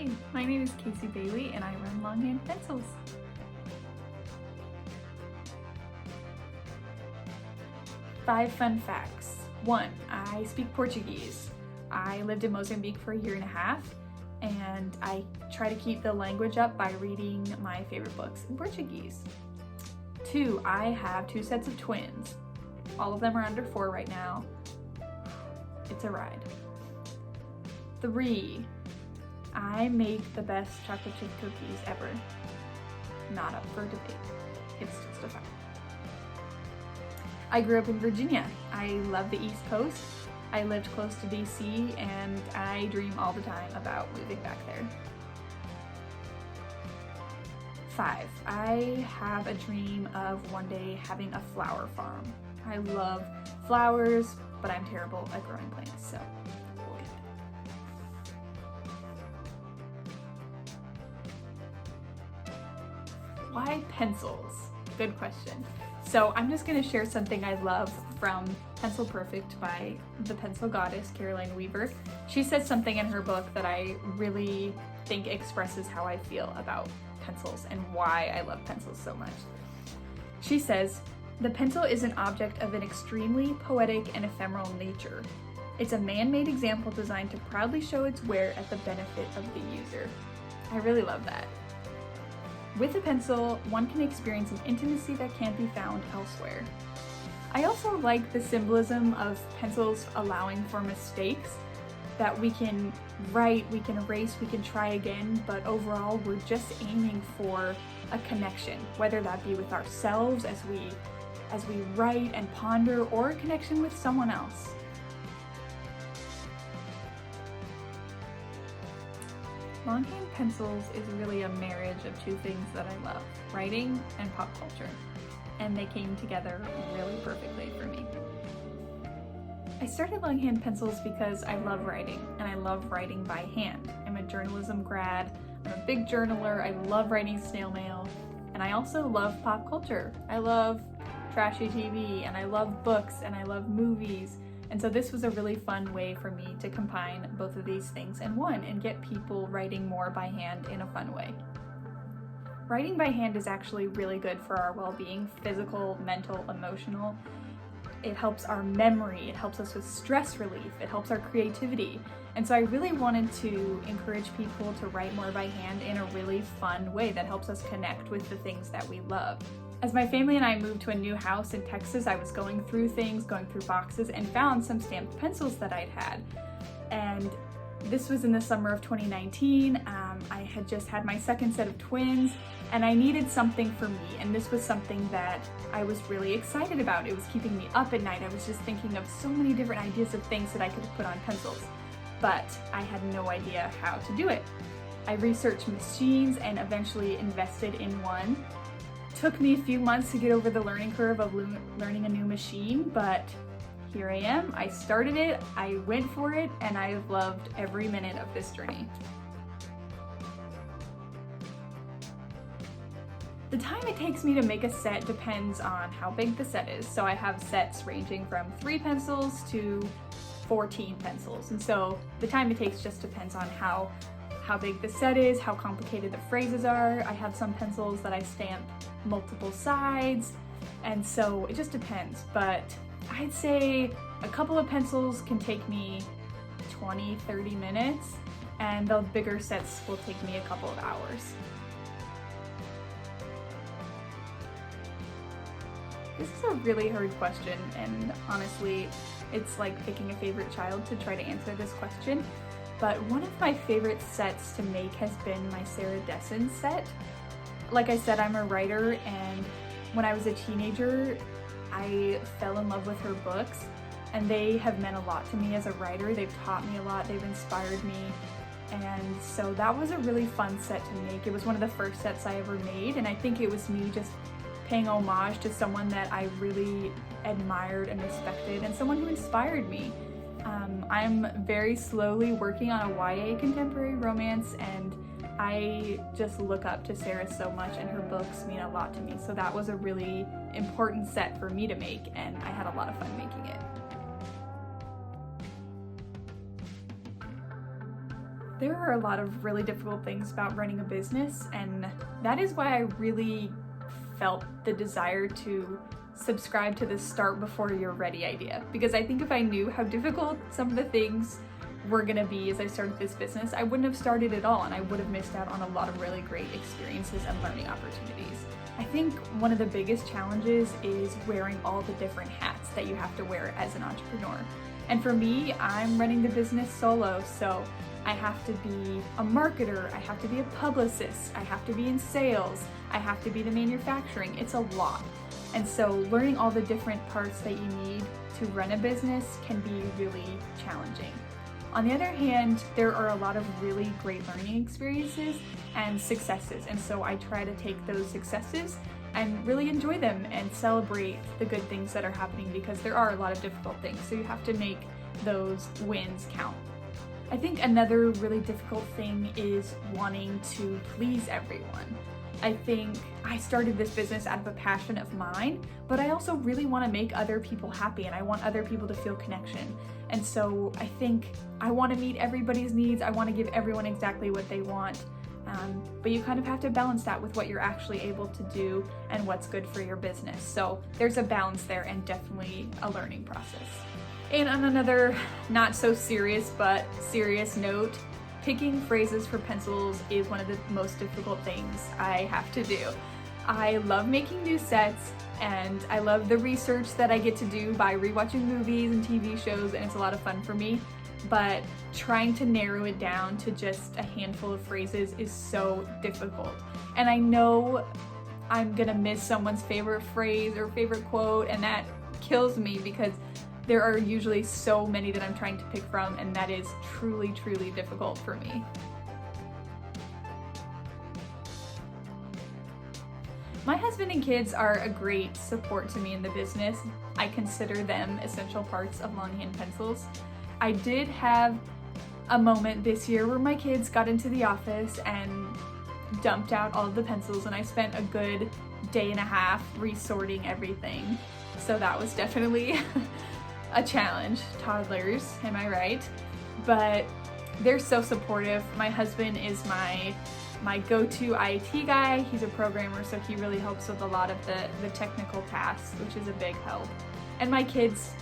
Hi, my name is Kasee Bailey and I run Longhand Pencils. Five fun facts. 1. I speak Portuguese. I lived in Mozambique for a year and a half, and I try to keep the language up by reading my favorite books in Portuguese. 2. I have 2 sets of twins. All of them are under 4 right now. It's a ride. 3. I make the best chocolate chip cookies ever. Not up for debate. It's just a fact. I grew up in Virginia. I love the East Coast. I lived close to DC and I dream all the time about moving back there. 5. I have a dream of one day having a flower farm. I love flowers, but I'm terrible at growing plants, so we'll get there. Why pencils? Good question. So I'm just going to share something I love from Pencil Perfect by the pencil goddess Caroline Weaver. She says something in her book that I really think expresses how I feel about pencils and why I love pencils so much. She says, "The pencil is an object of an extremely poetic and ephemeral nature. It's a man-made example designed to proudly show its wear at the benefit of the user." I really love that. With a pencil, one can experience an intimacy that can't be found elsewhere. I also like the symbolism of pencils allowing for mistakes, that we can write, we can erase, we can try again, but overall we're just aiming for a connection, whether that be with ourselves as we write and ponder, or a connection with someone else. Longhand Pencils is really a marriage of 2 things that I love, writing and pop culture, and they came together really perfectly for me. I started Longhand Pencils because I love writing, and I love writing by hand. I'm a journalism grad, I'm a big journaler, I love writing snail mail, and I also love pop culture. I love trashy TV, and I love books, and I love movies. And so this was a really fun way for me to combine both of these things in one and get people writing more by hand in a fun way. Writing by hand is actually really good for our well-being, physical, mental, emotional. It helps our memory, it helps us with stress relief, it helps our creativity. And so I really wanted to encourage people to write more by hand in a really fun way that helps us connect with the things that we love. As my family and I moved to a new house in Texas, I was going through boxes, and found some stamped pencils that I'd had. And this was in the summer of 2019. I had just had my 2nd set of twins, and I needed something for me, and this was something that I was really excited about. It was keeping me up at night. I was just thinking of so many different ideas of things that I could put on pencils, but I had no idea how to do it. I researched machines and eventually invested in one. Took me a few months to get over the learning curve of learning a new machine, but here I am. I started it, I went for it, and I've loved every minute of this journey. The time it takes me to make a set depends on how big the set is. So I have sets ranging from 3 pencils to 14 pencils. And so the time it takes just depends on how big the set is, how complicated the phrases are. I have some pencils that I stamp multiple sides, and so it just depends. But I'd say a couple of pencils can take me 20-30 minutes, and the bigger sets will take me a couple of hours. This is a really hard question, and honestly, it's like picking a favorite child to try to answer this question. But one of my favorite sets to make has been my Sarah Dessen set. Like I said, I'm a writer, and when I was a teenager, I fell in love with her books, and they have meant a lot to me as a writer. They've taught me a lot, they've inspired me, and so that was a really fun set to make. It was one of the first sets I ever made, and I think it was me just paying homage to someone that I really admired and respected, and someone who inspired me. I'm very slowly working on a YA contemporary romance, and I just look up to Sarah so much, and her books mean a lot to me. So that was a really important set for me to make, and I had a lot of fun making it. There are a lot of really difficult things about running a business, and that is why I really felt the desire to subscribe to the start before you're ready idea. Because I think if I knew how difficult some of the things were gonna be as I started this business, I wouldn't have started at all, and I would have missed out on a lot of really great experiences and learning opportunities. I think one of the biggest challenges is wearing all the different hats that you have to wear as an entrepreneur. And for me, I'm running the business solo, so I have to be a marketer, I have to be a publicist, I have to be in sales, I have to be the manufacturing. It's a lot. And so learning all the different parts that you need to run a business can be really challenging. On the other hand, there are a lot of really great learning experiences and successes. And so I try to take those successes and really enjoy them and celebrate the good things that are happening, because there are a lot of difficult things. So you have to make those wins count. I think another really difficult thing is wanting to please everyone. I think I started this business out of a passion of mine, but I also really want to make other people happy, and I want other people to feel connection. And so I think I want to meet everybody's needs. I want to give everyone exactly what they want. But you kind of have to balance that with what you're actually able to do and what's good for your business. So there's a balance there, and definitely a learning process. And on another not so serious but serious note, picking phrases for pencils is one of the most difficult things I have to do. I love making new sets, and I love the research that I get to do by rewatching movies and TV shows, and it's a lot of fun for me. But trying to narrow it down to just a handful of phrases is so difficult. And I know I'm gonna miss someone's favorite phrase or favorite quote, and that kills me because there are usually so many that I'm trying to pick from, and that is truly, truly difficult for me. My husband and kids are a great support to me in the business. I consider them essential parts of Longhand Pencils. I did have a moment this year where my kids got into the office and dumped out all of the pencils, and I spent a good day and a half resorting everything. So that was definitely a challenge. Toddlers, am I right? But they're so supportive. My husband is my go-to IT guy. He's a programmer, so he really helps with a lot of the technical tasks, which is a big help. And my kids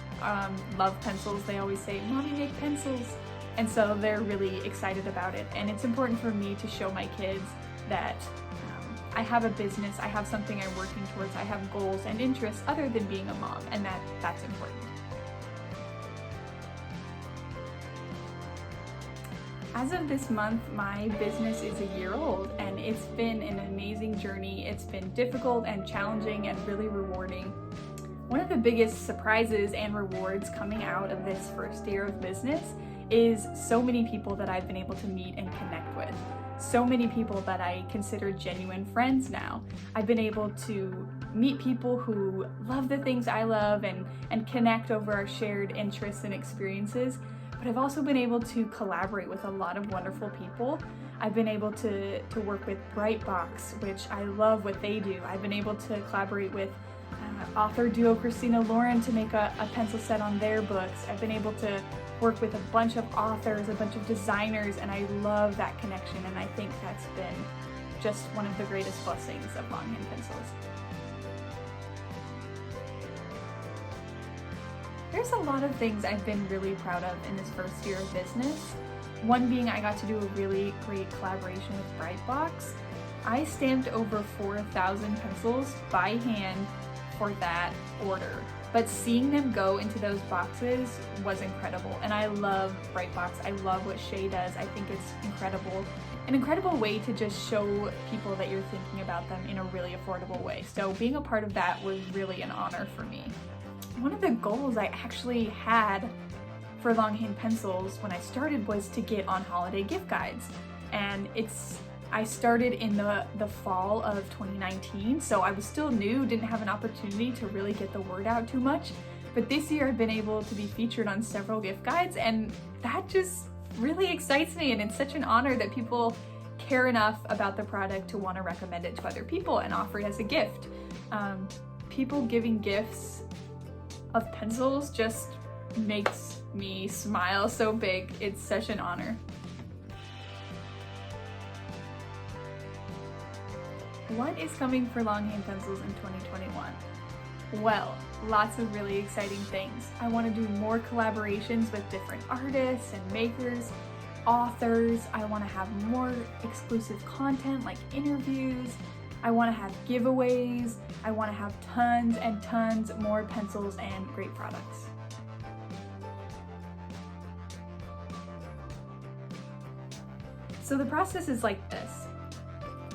love pencils. They always say, "Mommy, make pencils." And so they're really excited about it. And it's important for me to show my kids that I have a business, I have something I'm working towards, I have goals and interests other than being a mom, and that's important. As of this month, my business is a year old, and it's been an amazing journey. It's been difficult and challenging and really rewarding. One of the biggest surprises and rewards coming out of this first year of business is so many people that I've been able to meet and connect with. So many people that I consider genuine friends now. I've been able to meet people who love the things I love and connect over our shared interests and experiences. But I've also been able to collaborate with a lot of wonderful people. I've been able to work with Brightbox, which I love what they do. I've been able to collaborate with author duo Christina Lauren to make a pencil set on their books. I've been able to work with a bunch of authors, a bunch of designers, and I love that connection, and I think that's been just one of the greatest blessings of Longhand Pencils. There's a lot of things I've been really proud of in this first year of business. One being I got to do a really great collaboration with Brightbox. I stamped over 4,000 pencils by hand for that order, but seeing them go into those boxes was incredible. And I love Brightbox. I love what Shay does. I think it's incredible. An incredible way to just show people that you're thinking about them in a really affordable way. So being a part of that was really an honor for me. One of the goals I actually had for Longhand Pencils when I started was to get on holiday gift guides. And I started in the fall of 2019, so I was still new, didn't have an opportunity to really get the word out too much. But this year I've been able to be featured on several gift guides, and that just really excites me, and it's such an honor that people care enough about the product to want to recommend it to other people and offer it as a gift. People giving gifts of pencils just makes me smile so big. It's such an honor. What is coming for Longhand Pencils in 2021? Well, lots of really exciting things. I want to do more collaborations with different artists and makers, authors. I want to have more exclusive content like interviews. I want to have giveaways. I want to have tons and tons more pencils and great products. So the process is like this.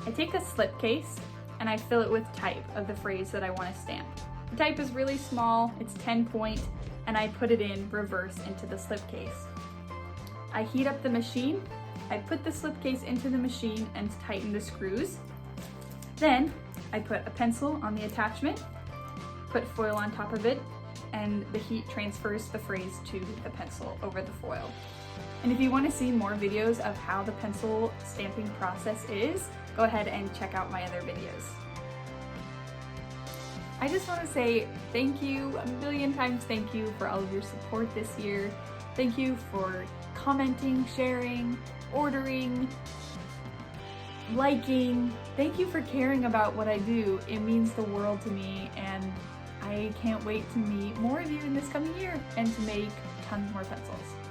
I take a slipcase and I fill it with type of the phrase that I want to stamp. The type is really small, it's 10 point, and I put it in reverse into the slipcase. I heat up the machine, I put the slipcase into the machine and tighten the screws. Then I put a pencil on the attachment, put foil on top of it, and the heat transfers the phrase to the pencil over the foil. And if you want to see more videos of how the pencil stamping process is, go ahead and check out my other videos. I just want to say thank you, a million times thank you for all of your support this year. Thank you for commenting, sharing, ordering, liking. Thank you for caring about what I do. It means the world to me, and I can't wait to meet more of you in this coming year and to make tons more pencils.